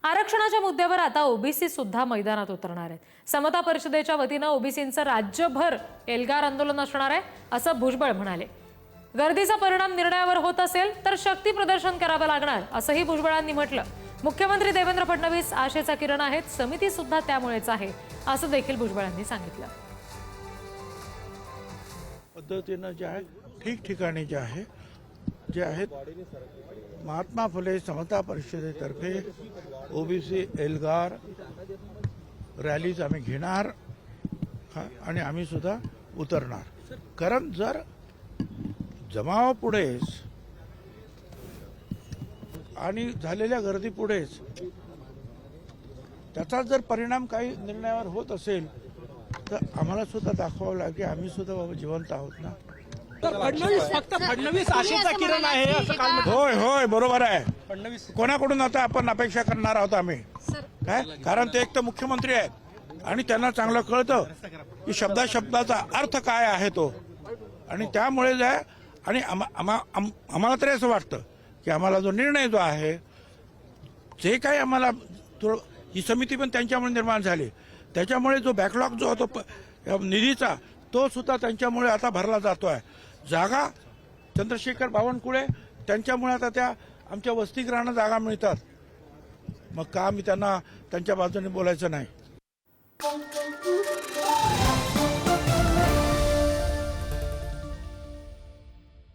आरक्षणाच्या मुद्द्यावर आता ओबीसी सुद्धा मैदानात उतरणार आहेत। समता परिषदेच्या वतीने ओबीसींचं राज्यभर एल्गार आंदोलन असणार आहे असं भुजबळ म्हणाले। गर्दीचा परिणाम निर्णयावर होत असेल तर शक्ती प्रदर्शन करावं लागणार असंही भुजबळांनी म्हटलं। मुख्यमंत्री देवेंद्र फडणवीस आशेचा किरण आहेत, समिती सुद्धा त्यामुळेच आहे असं देखील भुजबळांनी सांगितलं। पद्धतीनं जे आहे ठिकठिकाणी जे आहेत महात्मा फुले समता परिषदेतर्फे ओबीसी एल्गार रॅलीज आम्ही घेणार आणि आम्ही सुद्धा उतरणार। कारण जर जमावापुढेच आणि झालेल्या गर्दीपुढेच त्याचा जर परिणाम काही निर्णयावर होत असेल तर आम्हाला सुद्धा दाखवावं लागेल की आम्ही सुद्धा बाबा जिवंत आहोत ना। फडणवीस फक्त फडणवीस आशेचा किरण आहे असं काल म्हटलं। होय होय बरोबर आहे। फडणवीस कोणाकडून आता आपण अपेक्षा करणार आहोत आम्ही काय? कारण ते एक तर मुख्यमंत्री आहेत आणि त्यांना चांगलं कळतं की शब्दाचा अर्थ काय आहे तो, आणि त्यामुळे जे आणि आम्हाला तरी असं वाटतं की आम्हाला जो निर्णय जो आहे जे काही आम्हाला ही समिती पण त्यांच्यामुळे निर्माण झाली, त्याच्यामुळे जो बॅकलॉग जो होतो निधीचा तो सुद्धा त्यांच्यामुळे आता भरला जातोय। जागा चंद्रशेखर बावनकुळे त्यांच्यामुळे आता त्या आमच्या वसतिगृहांना जागा मिळतात, मग का आम्ही त्यांना त्यांच्या बाजूने बोलायचं नाही?